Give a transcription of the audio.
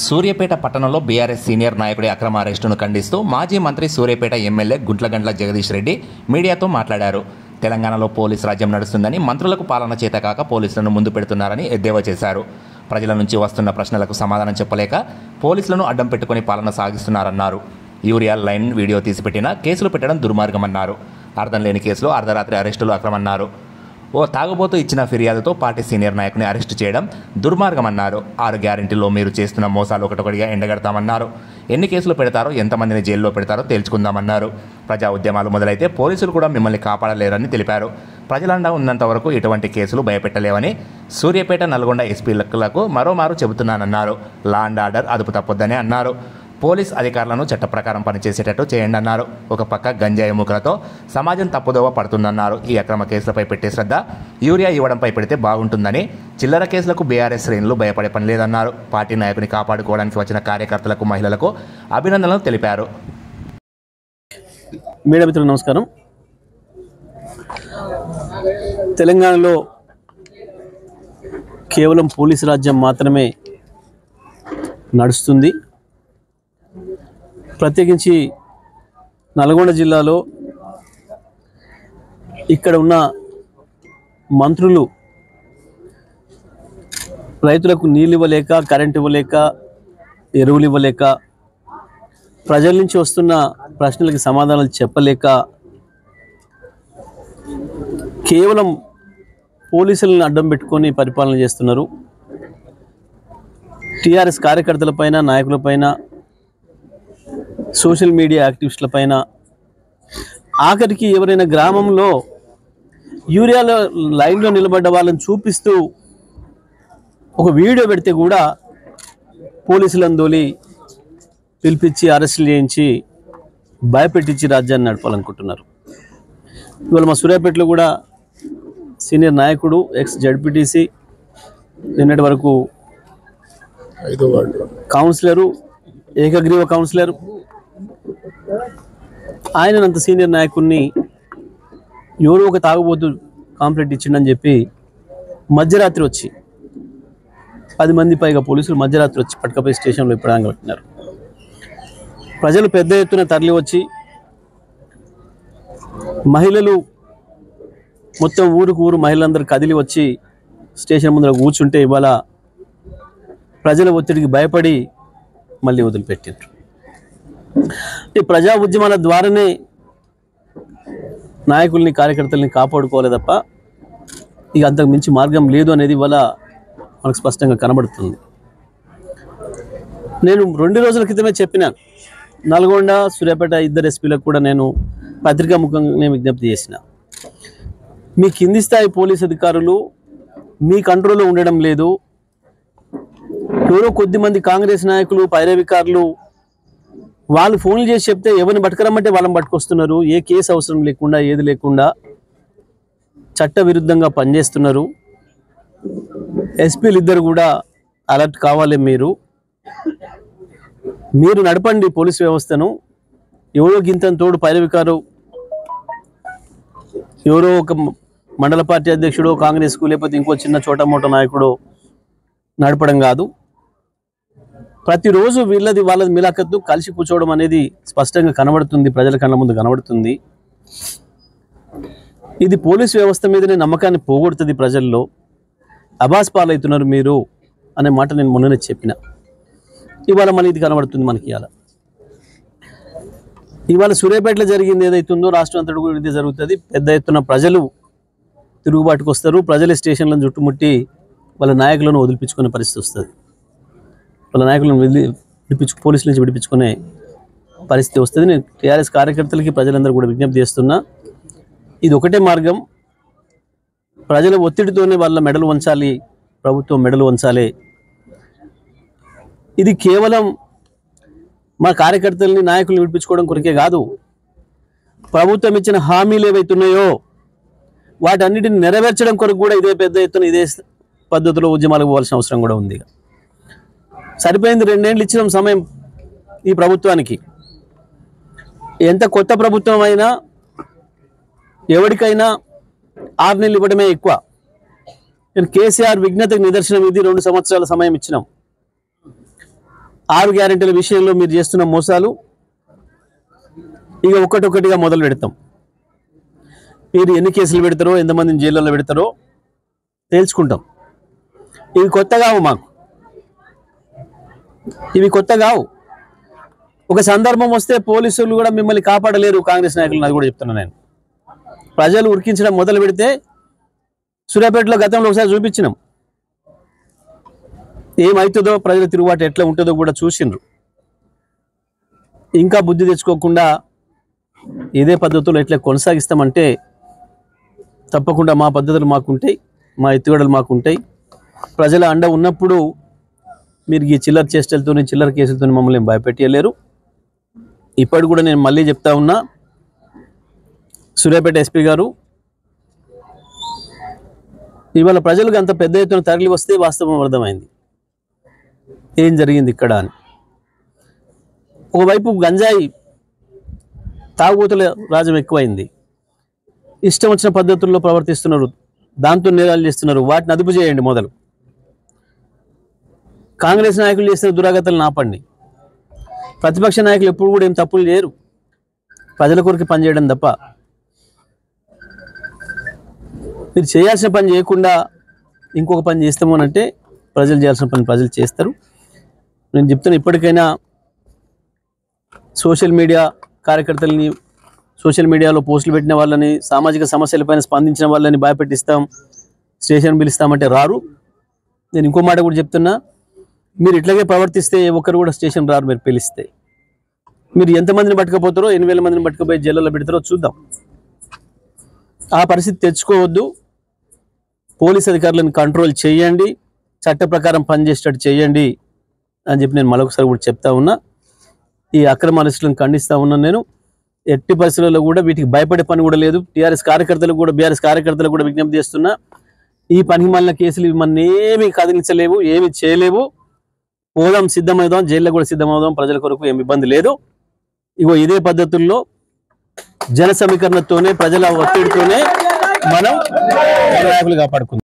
సూర్యాపేట పట్టణంలో BRS senior నాయకుడి అక్రమ అరెస్టును ఖండిస్తూ మాజీ మంత్రి సూర్యాపేట ఎమ్మెల్యే గుంట్లగండ్ల జగదీష్ రెడ్డి మీడియాతో మాట్లాడారు. తెలంగాణలో పోలీసు రాజ్యం నడుస్తుందని, మంత్రులకు పాలన చేతకాక పోలీసులను ముందు పెడుతున్నారని ఎద్దేవా చేశారు. ప్రజల నుంచి వస్తున్న ప్రశ్నలకు సమాధానం చెప్పలేక పోలీసులను అడ్డం పెట్టుకుని పాలన సాగిస్తున్నారన్నారు. యూరియా లైన్ వీడియో తీసిపెట్టినా కేసులు పెట్టడం దుర్మార్గమన్నారు. అర్థం లేని కేసులో అర్ధరాత్రి అరెస్టులు అక్రమన్నారు. ఓ తాగుబోతూ ఇచ్చిన ఫిర్యాదుతో పార్టీ సీనియర్ నాయకుని అరెస్టు చేయడం దుర్మార్గమన్నారు. 6 గ్యారెంటీలో మీరు చేస్తున్న మోసాలు ఒకటొకటిగా ఎండగడతామన్నారు. ఎన్ని కేసులు పెడతారో, ఎంతమందిని జైల్లో పెడతారో తేల్చుకుందామన్నారు. ప్రజా ఉద్యమాలు మొదలైతే పోలీసులు కూడా మిమ్మల్ని కాపాడలేరని తెలిపారు. ప్రజలండా ఉన్నంత వరకు ఇటువంటి కేసులు భయపెట్టలేవని సూర్యాపేట, నల్గొండ ఎస్పీలకు మరోమారు చెబుతున్నానన్నారు. లా అండ్ ఆర్డర్ అదుపు తప్పొద్దని అన్నారు. పోలీస్ అధికారులను చట్ట ప్రకారం పనిచేసేటట్టు చేయండి అన్నారు. ఒక పక్క గంజాయి మూకలతో సమాజం తప్పుదోవ పడుతుందన్నారు. ఈ అక్రమ కేసులపై పెట్టే శ్రద్ధ యూరియా ఇవ్వడంపై పెడితే బాగుంటుందని, చిల్లర కేసులకు బీఆర్ఎస్ శ్రేణులు భయపడే పని లేదన్నారు. పార్టీ నాయకుని కాపాడుకోవడానికి వచ్చిన కార్యకర్తలకు, మహిళలకు అభినందనలు తెలిపారు. మీడియా మిత్రులకు నమస్కారం. తెలంగాణలో కేవలం పోలీసు రాజ్యం మాత్రమే నడుస్తుంది. ప్రత్యేకించి నల్గొండ జిల్లాలో ఇక్కడ ఉన్న మంత్రులు రైతులకు నీళ్ళు ఇవ్వలేక, కరెంట్ ఇవ్వలేక, ఎరువులు ఇవ్వలేక, ప్రజల నుంచి వస్తున్న ప్రశ్నలకి సమాధానాలు చెప్పలేక కేవలం పోలీసులను అడ్డం పెట్టుకొని పరిపాలన చేస్తున్నారు. టీఆర్ఎస్ కార్యకర్తలపైన, నాయకులపైన, సోషల్ మీడియా యాక్టివిస్టుల పైన, ఆఖరికి ఎవరైనా గ్రామంలో యూరియాలో లైన్లో నిలబడ్డ వాళ్ళని చూపిస్తూ ఒక వీడియో పెడితే కూడా పోలీసులను దోలి పిలిపించి అరెస్టులు చేయించి భయపెట్టించి రాజ్యాన్ని నడపాలనుకుంటున్నారు. ఇవాళ మా సూర్యాపేటలో కూడా సీనియర్ నాయకుడు, ఎక్స్ జడ్పీటీసీ, నిన్నటి వరకు కౌన్సిలరు, ఏకగ్రీవ కౌన్సిలర్, ఆయనంత సీనియర్ నాయకుడిని ఎవరో ఒక తాగుబోతు కాంప్లైంట్ ఇచ్చిండని చెప్పి మధ్యరాత్రి వచ్చి 10 మంది పైగా పోలీసులు మధ్యరాత్రి వచ్చి పట్కపోయి స్టేషన్లో ఇప్పడానికి పెట్టినారు. ప్రజలు పెద్ద ఎత్తున తరలి వచ్చి, మహిళలు మొత్తం ఊరికి ఊరు మహిళలందరూ కదిలి వచ్చి స్టేషన్ ముందర కూర్చుంటే ఇవాళ ప్రజల ఒత్తిడికి భయపడి మళ్ళీ వదిలిపెట్టారు. ఈ ప్రజా ఉద్యమాల ద్వారానే నాయకుల్ని, కార్యకర్తల్ని కాపాడుకోవాలి తప్ప ఇక అంతకు మించి మార్గం లేదు అనేది ఇవాళ మనకు స్పష్టంగా కనబడుతుంది. నేను 2 రోజుల క్రితమే చెప్పినాను, నల్గొండ, సూర్యాపేట ఇద్దరు ఎస్పీలకు కూడా నేను పత్రికాముఖంగా విజ్ఞప్తి చేసిన, మీ కింది స్థాయి పోలీస్ అధికారులు మీ కంట్రోల్లో ఉండడం లేదు. ఎవరో కొద్దిమంది కాంగ్రెస్ నాయకులు, పైరవికారులు వాళ్ళు ఫోన్లు చేసి చెప్తే ఎవరిని పట్టుకురమ్మంటే వాళ్ళని పట్టుకొస్తున్నారు. ఏ కేసు అవసరం లేకుండా, ఏది లేకుండా చట్ట విరుద్ధంగా పనిచేస్తున్నారు. ఎస్పీలు ఇద్దరు కూడా అలర్ట్ కావాలి. మీరు నడపండి పోలీస్ వ్యవస్థను. ఎవరో గింతని తోడు పైరవికారు, ఎవరో ఒక మండల పార్టీ అధ్యక్షుడు కాంగ్రెస్కు, లేకపోతే ఇంకో చిన్న చోటమోట నాయకుడు నడపడం కాదు. ప్రతిరోజు వాళ్ళది మిలాఖత్తు కలిసి కూర్చోవడం అనేది స్పష్టంగా కనబడుతుంది, ప్రజల కళ్ళ ముందు కనబడుతుంది. ఇది పోలీస్ వ్యవస్థ మీదనే నమ్మకాన్ని పోగొడుతుంది. ప్రజల్లో అబాస్ పాలవుతున్నారు మీరు అనే మాట నేను మొన్ననే చెప్పిన. ఇవాళ మన ఇది కనబడుతుంది మనకి. ఇవాళ సూర్యాపేటలో జరిగింది ఏదైతుందో రాష్ట్రం అంతటి కూడా ఇది జరుగుతుంది. పెద్ద ఎత్తున ప్రజలు తిరుగుబాటుకు వస్తారు. ప్రజల స్టేషన్లను చుట్టుముట్టి వాళ్ళ నాయకులను వదిలిపించుకునే పరిస్థితి వస్తుంది. వాళ్ళ నాయకులను పోలీసుల నుంచి విడిపించుకునే పరిస్థితి వస్తుంది. నేను టీఆర్ఎస్ కార్యకర్తలకి, ప్రజలందరూ కూడా విజ్ఞప్తి చేస్తున్నా, ఇది ఒకటే మార్గం. ప్రజల ఒత్తిడితోనే వాళ్ళ మెడలు వంచాలి, ప్రభుత్వం మెడలు వంచాలి. ఇది కేవలం మా కార్యకర్తల్ని, నాయకులను విడిపించుకోవడం కొరకే కాదు, ప్రభుత్వం ఇచ్చిన హామీలు ఏవైతున్నాయో వాటన్నిటిని నెరవేర్చడం కొరకు కూడా ఇదే పెద్ద ఎత్తున ఇదే పద్ధతిలో ఉద్యమాలకు పోవాల్సిన అవసరం కూడా ఉంది. సరిపోయింది 2 ఏళ్ళు ఇచ్చిన సమయం ఈ ప్రభుత్వానికి. ఎంత కొత్త ప్రభుత్వం అయినా ఎవరికైనా 6 నెలలు ఇవ్వడమే ఎక్కువ. నేను కేసీఆర్ విజ్ఞతకు నిదర్శనం ఇది. 2 సంవత్సరాల సమయం ఇచ్చినాం. 6 గ్యారెంటీల విషయంలో మీరు చేస్తున్న మోసాలు ఇక ఒక్కటొక్కటిగా మొదలు పెడతాం. మీరు ఎన్ని కేసులు పెడతారో, ఎంతమందిని జైల్లో పెడతారో తేల్చుకుంటాం. ఇవి కొత్త కావు, మాకు ఇవి కొత్త కావు. ఒక సందర్భం వస్తే పోలీసులు కూడా మిమ్మల్ని కాపాడలేరు కాంగ్రెస్ నాయకులు, అది కూడా చెప్తున్నా నేను. ప్రజలు ఉరికించడం మొదలు పెడితే సూర్యాపేటలో గతంలో ఒకసారి చూపించినాం. ఏమవుతుందో, ప్రజల తిరుగుబాటు ఎట్లా ఉంటుందో కూడా చూసిండ్రు. ఇంకా బుద్ధి తెచ్చుకోకుండా ఇదే పద్ధతుల్లో ఎట్లా కొనసాగిస్తామంటే తప్పకుండా మా పద్ధతులు మాకుంటాయి, మా ఎత్తుగడలు మాకుంటాయి. ప్రజల అండ ఉన్నప్పుడు మీరు ఈ చిల్లర చేష్టలతో, చిల్లర కేసులతో మమ్మల్ని భయపెట్టలేరు. ఇప్పటి కూడా నేను మళ్ళీ చెప్తా ఉన్నా, సూర్యాపేట ఎస్పీ గారు, ఇవాళ ప్రజలకు అంత పెద్ద ఎత్తున తరలి వస్తే వాస్తవం అర్థమైంది ఏం జరిగింది ఇక్కడ అని. ఒకవైపు గంజాయి తాగుబోతుల రాజ్యం ఎక్కువైంది, ఇష్టం వచ్చిన పద్ధతుల్లో ప్రవర్తిస్తున్నారు, దాంతో నేరాలు చేస్తున్నారు. వాటిని అదుపు చేయండి మొదలు. కాంగ్రెస్ నాయకులు చేసిన దురాగతాలను ఆపండి. ప్రతిపక్ష నాయకులు ఎప్పుడు కూడా ఏం తప్పులు చేయరు, ప్రజల కొరకు పనిచేయడం తప్ప. మీరు చేయాల్సిన పని చేయకుండా ఇంకొక పని చేస్తాము అంటే ప్రజలు చేయాల్సిన పని ప్రజలు చేస్తారు. నేను చెప్తున్నా, ఇప్పటికైనా సోషల్ మీడియా కార్యకర్తలని, సోషల్ మీడియాలో పోస్టులు పెట్టిన వాళ్ళని, సామాజిక సమస్యలపైన స్పందించిన వాళ్ళని భయపెట్టిస్తాం, స్టేషన్ పిలుస్తామంటే రారు. నేను ఇంకో మాట కూడా చెప్తున్నా, మీరు ఇట్లాగే ప్రవర్తిస్తే ఒక్కరు కూడా స్టేషన్ రారు. మీరు పిలిస్తే మీరు ఎంతమందిని పట్టుకపోతారో, 8,000 మందిని పట్టుకుపోయి జైల్లో పెడతారో చూద్దాం. ఆ పరిస్థితి తెచ్చుకోవద్దు. పోలీస్ అధికారులను కంట్రోల్ చేయండి, చట్ట ప్రకారం పనిచేసేటట్టు చేయండి అని చెప్పి నేను మరొకసారి కూడా చెప్తా ఉన్నా. ఈ అక్రమ అరెస్టులను ఖండిస్తూ ఉన్నాను నేను. ఎట్టి పరిస్థితుల్లో కూడా వీటికి భయపడే పని కూడా లేదు. బీఆర్ఎస్ కార్యకర్తలకు కూడా విజ్ఞప్తి చేస్తున్నా, ఈ పని మాలిన కేసులు మన ఏమీ కదిలించలేవు, ఏమి చేయలేవు. పోదాం, సిద్ధమవుదాం, జైల్లో కూడా సిద్ధమవుదాం, ప్రజల కొరకు ఏమి ఇబ్బంది లేదు. ఇగో ఇదే పద్ధతుల్లో జన సమీకరణతోనే, ప్రజల ఒత్తిడితోనే మనం నాయకులు కాపాడుకుందాం.